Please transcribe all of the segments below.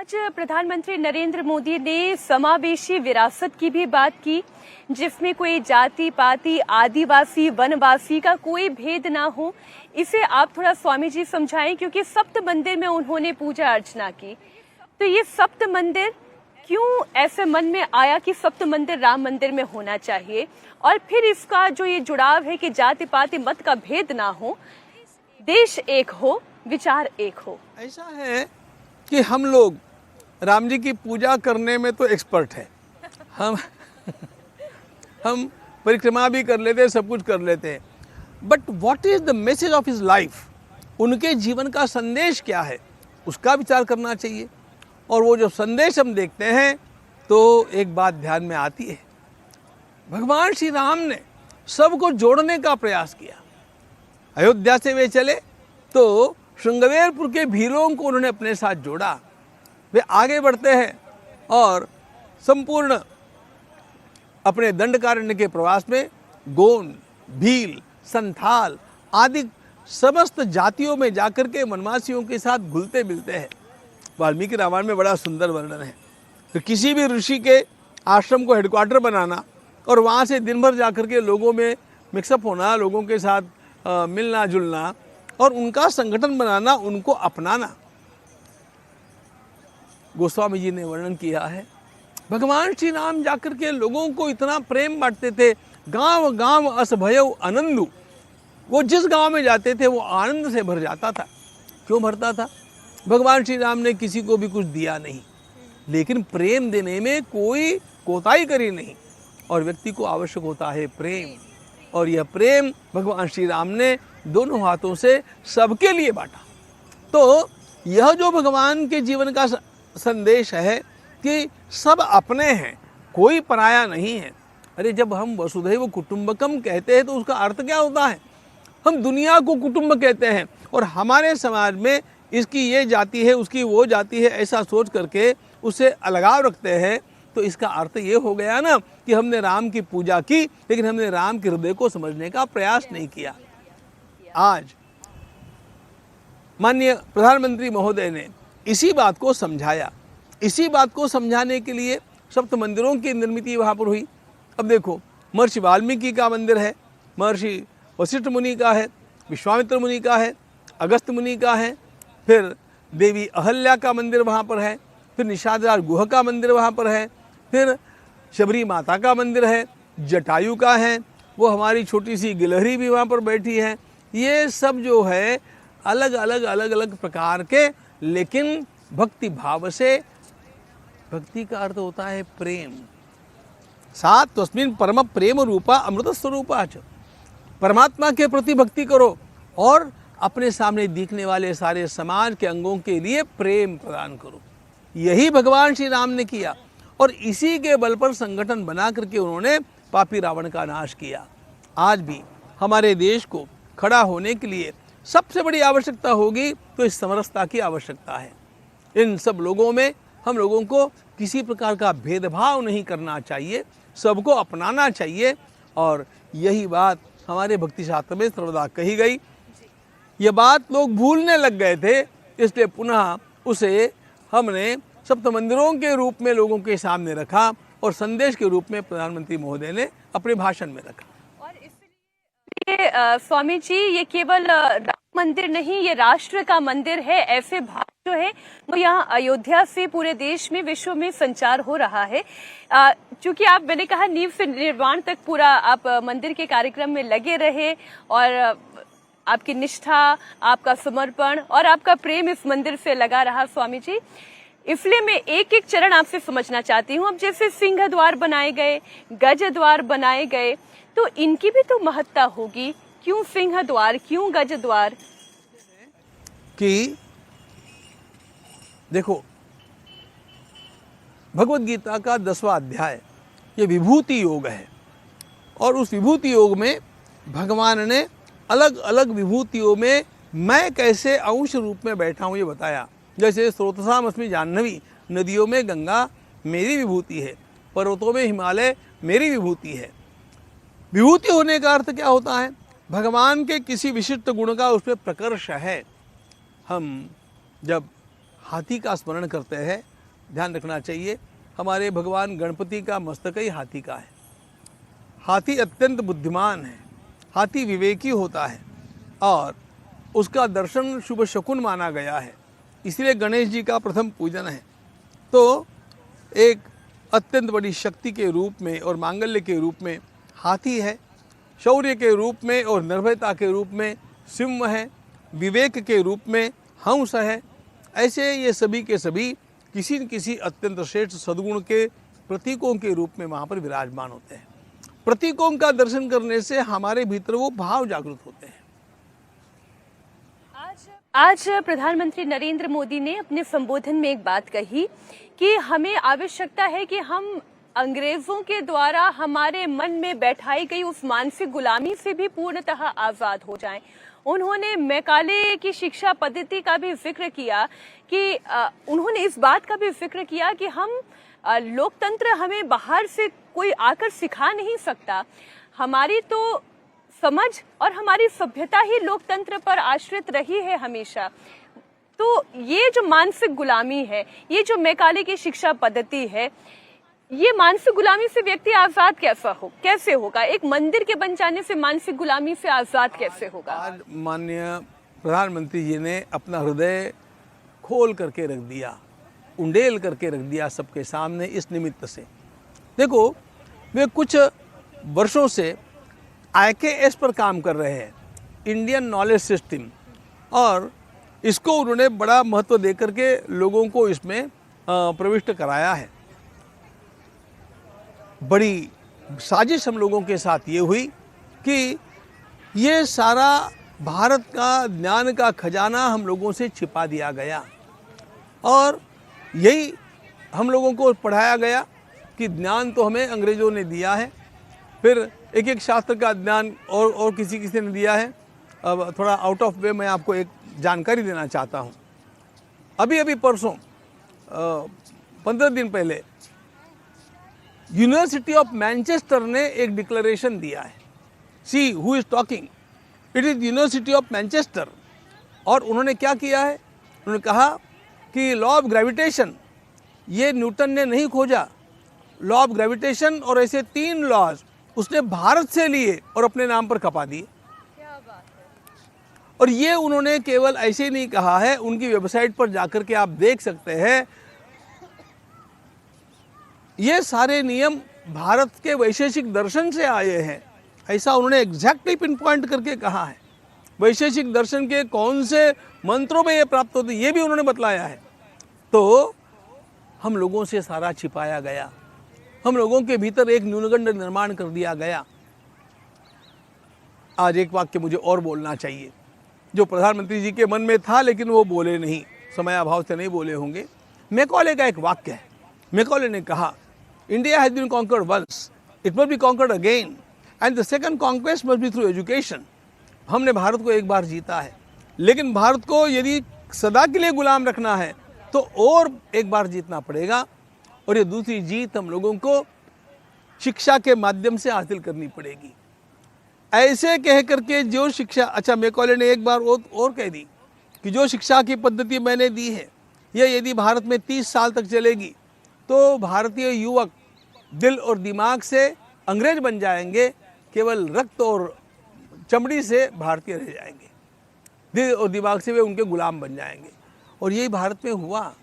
आज प्रधानमंत्री नरेंद्र मोदी ने समावेशी विरासत की भी बात की, जिसमें कोई जाति पाति आदिवासी वनवासी का कोई भेद ना हो। इसे आप थोड़ा स्वामी जी समझाएं, क्योंकि सप्त मंदिर में उन्होंने पूजा अर्चना की। तो ये सप्त मंदिर क्यों ऐसे मन में आया कि सप्त मंदिर राम मंदिर में होना चाहिए, और फिर इसका जो ये जुड़ाव है कि जाति पाति मत का भेद ना हो, देश एक हो, विचार एक हो। ऐसा है कि हम लोग राम जी की पूजा करने में तो एक्सपर्ट है। हम परिक्रमा भी कर लेते हैं, सब कुछ कर लेते हैं, but what is the message of his life, उनके जीवन का संदेश क्या है, उसका विचार करना चाहिए। और वो जो संदेश हम देखते हैं तो एक बात ध्यान में आती है, भगवान श्री राम ने सबको जोड़ने का प्रयास किया। अयोध्या से वे चले तो श्रृंगवेरपुर के भीलों को उन्होंने अपने साथ जोड़ा। वे आगे बढ़ते हैं और संपूर्ण अपने दंडकारण्य के प्रवास में गोंड, भील, संथाल आदि समस्त जातियों में जाकर के वनवासियों के साथ घुलते मिलते हैं। वाल्मीकि रामायण में बड़ा सुंदर वर्णन है। तो किसी भी ऋषि के आश्रम को हेडक्वार्टर बनाना और वहाँ से दिन भर जाकर के लोगों में मिक्सअप होना, लोगों के साथ मिलना जुलना और उनका संगठन बनाना, उनको अपनाना, गोस्वामी जी ने वर्णन किया है। भगवान श्री राम जाकर के लोगों को इतना प्रेम बांटते थे। गांव गांव अस भयउ आनंदु, वो जिस गांव में जाते थे वो आनंद से भर जाता था। क्यों भरता था? भगवान श्री राम ने किसी को भी कुछ दिया नहीं, लेकिन प्रेम देने में कोई कोताही करी नहीं। और व्यक्ति को आवश्यक होता है प्रेम, और यह प्रेम भगवान श्री राम ने दोनों हाथों से सबके लिए बांटा। तो यह जो भगवान के जीवन का संदेश है कि सब अपने हैं, कोई पराया नहीं है। अरे जब हम वसुधैव कुटुंबकम कहते हैं तो उसका अर्थ क्या होता है? हम दुनिया को कुटुंब कहते हैं, और हमारे समाज में इसकी ये जाति है, उसकी वो जाति है, ऐसा सोच करके उसे अलगाव रखते हैं। तो इसका अर्थ ये हो गया ना कि हमने राम की पूजा की, लेकिन हमने राम के हृदय को समझने का प्रयास नहीं किया। आज माननीय प्रधानमंत्री महोदय ने इसी बात को समझाया। इसी बात को समझाने के लिए सप्त मंदिरों की निर्मित वहाँ पर हुई। अब देखो, महर्षि वाल्मीकि का मंदिर है, महर्षि वशिष्ठ मुनि का है, विश्वामित्र मुनि का है, अगस्त मुनि का है, फिर देवी अहल्या का मंदिर वहाँ पर है, फिर निषादराज गुह का मंदिर वहाँ पर है, फिर शबरी माता का मंदिर है, जटायु का है, वो हमारी छोटी सी गिलहरी भी वहाँ पर बैठी है। ये सब जो है अलग अलग प्रकार के, लेकिन भक्ति भाव से। भक्ति का अर्थ होता है प्रेम। सात तस्मिन् परम प्रेम रूपा अमृत स्वरूपा च, परमात्मा के प्रति भक्ति करो और अपने सामने दिखने वाले सारे समाज के अंगों के लिए प्रेम प्रदान करो। यही भगवान श्री राम ने किया, और इसी के बल पर संगठन बना करके उन्होंने पापी रावण का नाश किया। आज भी हमारे देश को खड़ा होने के लिए सबसे बड़ी आवश्यकता होगी तो इस समरसता की आवश्यकता है। इन सब लोगों में हम लोगों को किसी प्रकार का भेदभाव नहीं करना चाहिए, सबको अपनाना चाहिए। और यही बात हमारे भक्ति शास्त्र में सर्वदा कही गई। ये बात लोग भूलने लग गए थे, इसलिए पुनः उसे हमने सप्त मंदिरों के रूप में लोगों के सामने रखा और संदेश के रूप में प्रधानमंत्री महोदय ने अपने भाषण में रखा। और इसलिए स्वामी जी, ये केवल राम मंदिर नहीं, ये राष्ट्र का मंदिर है। ऐसे भाव जो है वो यहाँ अयोध्या से पूरे देश में, विश्व में संचार हो रहा है। चूंकि आप, मैंने कहा, नींव से निर्माण तक पूरा आप मंदिर के कार्यक्रम में लगे रहे, और आपकी निष्ठा, आपका समर्पण और आपका प्रेम इस मंदिर से लगा रहा स्वामी जी। इसलिए मैं एक एक चरण आपसे समझना चाहती हूँ। अब जैसे सिंह द्वार बनाए गए, गज द्वार बनाए गए, तो इनकी भी तो महत्ता होगी। क्यों सिंह द्वार, क्यों गज द्वार? कि देखो, भगवत गीता का 10वां अध्याय ये विभूति योग है, और उस विभूति योग में भगवान ने अलग अलग विभूतियों में मैं कैसे अंश रूप में बैठा हूँ ये बताया। जैसे स्रोतसाम अस्मि जाह्नवी, नदियों में गंगा मेरी विभूति है, पर्वतों में हिमालय मेरी विभूति है। विभूति होने का अर्थ क्या होता है? भगवान के किसी विशिष्ट गुण का उसमें प्रकर्ष है। हम जब हाथी का स्मरण करते हैं ध्यान रखना चाहिए, हमारे भगवान गणपति का मस्तक ही हाथी का है। हाथी अत्यंत बुद्धिमान है, हाथी विवेकी होता है और उसका दर्शन शुभ शकुन माना गया है, इसलिए गणेश जी का प्रथम पूजन है। तो एक अत्यंत बड़ी शक्ति के रूप में और मांगल्य के रूप में हाथी है, शौर्य के रूप में और निर्भयता के रूप में सिंह है, विवेक के रूप में हंस है। ऐसे ये सभी के सभी किसी न किसी अत्यंत श्रेष्ठ सद्गुण के प्रतीकों के रूप में वहाँ पर विराजमान होते हैं। प्रतीकों का दर्शन करने से हमारे भीतर वो भाव जागृत होते हैं। आज प्रधानमंत्री नरेंद्र मोदी ने अपने संबोधन में एक बात कही कि हमें आवश्यकता है कि हम अंग्रेजों के द्वारा हमारे मन में बैठाई गई उस मानसिक गुलामी से भी पूर्णतः आजाद हो जाएं। उन्होंने मैकाले की शिक्षा पद्धति का भी जिक्र किया कि उन्होंने इस बात का भी जिक्र किया कि हम लोकतंत्र हमें बाहर से कोई आकर सिखा नहीं सकता, हमारी तो समझ और हमारी सभ्यता ही लोकतंत्र पर आश्रित रही है हमेशा। तो ये जो मानसिक गुलामी है, ये जो मैकाले की शिक्षा पद्धति है, ये मानसिक गुलामी से व्यक्ति आजाद कैसे होगा? एक मंदिर के बन जाने से मानसिक गुलामी से आजाद कैसे होगा? आज माननीय प्रधानमंत्री जी ने अपना हृदय खोल करके रख दिया, उंडेल करके रख दिया सबके सामने इस निमित्त से। देखो, वे कुछ वर्षों से IKS पर काम कर रहे हैं, इंडियन नॉलेज सिस्टम, और इसको उन्होंने बड़ा महत्व देकर के लोगों को इसमें प्रविष्ट कराया है। बड़ी साजिश हम लोगों के साथ ये हुई कि ये सारा भारत का ज्ञान का खजाना हम लोगों से छिपा दिया गया और यही हम लोगों को पढ़ाया गया कि ज्ञान तो हमें अंग्रेज़ों ने दिया है, फिर एक एक शास्त्र का ज्ञान और किसी ने दिया है। अब थोड़ा आउट ऑफ वे मैं आपको एक जानकारी देना चाहता हूँ। अभी परसों 15 दिन पहले यूनिवर्सिटी ऑफ मैनचेस्टर ने एक डिक्लेरेशन दिया है। See who is talking, it is university of Manchester. और उन्होंने क्या किया है, उन्होंने कहा कि लॉ ऑफ ग्रेविटेशन ये न्यूटन ने नहीं खोजा, लॉ ऑफ ग्रेविटेशन और ऐसे 3 लॉज उसने भारत से लिए और अपने नाम पर खपा दिए। और ये उन्होंने केवल ऐसे ही नहीं कहा है, उनकी वेबसाइट पर जाकर के आप देख सकते हैं, ये सारे नियम भारत के वैशेषिक दर्शन से आए हैं, ऐसा उन्होंने एग्जैक्टली पिन पॉइंट करके कहा है। वैशेषिक दर्शन के कौन से मंत्रों में ये प्राप्त होते ये भी उन्होंने बतलाया है। तो हम लोगों से सारा छिपाया गया, हम लोगों के भीतर एक न्यूनगंड निर्माण कर दिया गया। आज एक वाक्य मुझे और बोलना चाहिए जो प्रधानमंत्री जी के मन में था लेकिन वो बोले नहीं, समयाभाव से नहीं बोले होंगे। मैकॉले का एक वाक्य है। मैकॉले ने कहा, India has been conquered once, it must be conquered again and the second conquest must be through education. हमने भारत को एक बार जीता है, लेकिन भारत को यदि सदा के लिए गुलाम रखना है तो और एक बार जीतना पड़ेगा, और ये दूसरी जीत हम लोगों को शिक्षा के माध्यम से हासिल करनी पड़ेगी। ऐसे कह करके जो शिक्षा, अच्छा मैकॉले ने एक बार और कह दी कि जो शिक्षा की पद्धति मैंने दी है ये यदि भारत में 30 साल तक चलेगी तो भारतीय युवक दिल और दिमाग से अंग्रेज बन जाएंगे, केवल रक्त और चमड़ी से भारतीय रह जाएंगे, दिल और दिमाग से वे उनके गुलाम बन जाएंगे। और यही भारत में हुआ।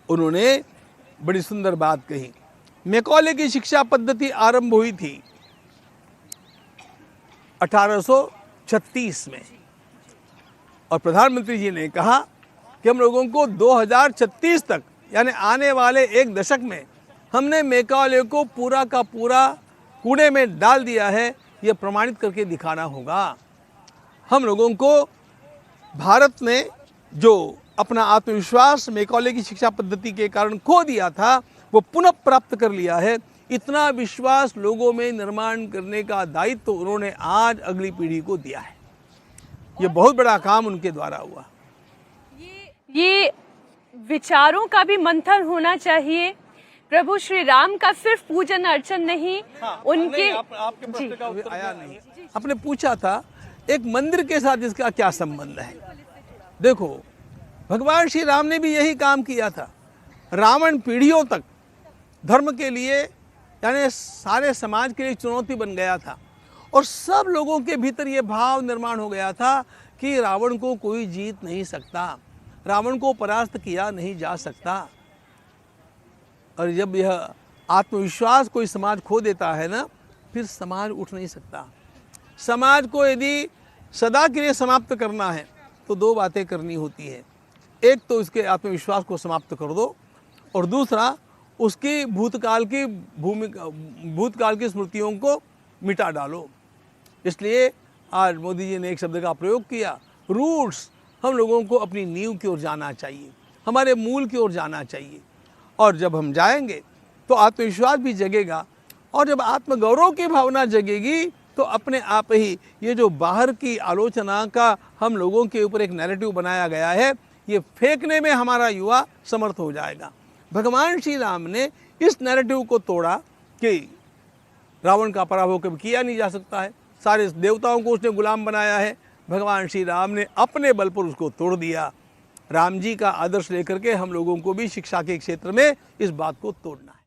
उन्होंने बड़ी सुंदर बात कही। मैकॉले की शिक्षा पद्धति आरंभ हुई थी 1836 में, और प्रधानमंत्री जी ने कहा कि हम लोगों को 2036 तक यानी आने वाले एक दशक में हमने मैकॉले को पूरा का पूरा कूड़े में डाल दिया है, ये प्रमाणित करके दिखाना होगा। हम लोगों को भारत ने जो अपना आत्मविश्वास मैकॉले की शिक्षा पद्धति के कारण खो दिया था वो पुनः प्राप्त कर लिया है। इतना विश्वास लोगों में निर्माण करने का दायित्व तो उन्होंने आज अगली पीढ़ी को दिया है। ये बहुत बड़ा काम उनके द्वारा हुआ। ये विचारों का भी मंथन होना चाहिए। प्रभु श्री राम का सिर्फ पूजन अर्चन नहीं, उनके आपके प्रश्न का उत्तर आया नहीं। आपने पूछा था एक मंदिर के साथ इसका क्या संबंध है। देखो, भगवान श्री राम ने भी यही काम किया था। रावण पीढ़ियों तक धर्म के लिए यानी सारे समाज के लिए चुनौती बन गया था और सब लोगों के भीतर ये भाव निर्माण हो गया था कि रावण को कोई जीत नहीं सकता, रावण को परास्त किया नहीं जा सकता। और जब यह आत्मविश्वास कोई समाज खो देता है ना, फिर समाज उठ नहीं सकता। समाज को यदि सदा के लिए समाप्त करना है तो दो बातें करनी होती है। एक तो इसके आत्मविश्वास को समाप्त कर दो और दूसरा उसकी भूतकाल की स्मृतियों को मिटा डालो। इसलिए आज मोदी जी ने एक शब्द का प्रयोग किया, रूट्स। हम लोगों को अपनी नींव की ओर जाना चाहिए, हमारे मूल की ओर जाना चाहिए। और जब हम जाएंगे तो आत्मविश्वास भी जगेगा और जब आत्मगौरव की भावना जगेगी तो अपने आप ही ये जो बाहर की आलोचना का हम लोगों के ऊपर एक नैरेटिव बनाया गया है, ये फेंकने में हमारा युवा समर्थ हो जाएगा। भगवान श्री राम ने इस नैरेटिव को तोड़ा कि रावण का पराभव कभी किया नहीं जा सकता है, सारे देवताओं को उसने गुलाम बनाया है। भगवान श्री राम ने अपने बल पर उसको तोड़ दिया। राम जी का आदर्श लेकर के हम लोगों को भी शिक्षा के क्षेत्र में इस बात को तोड़ना है।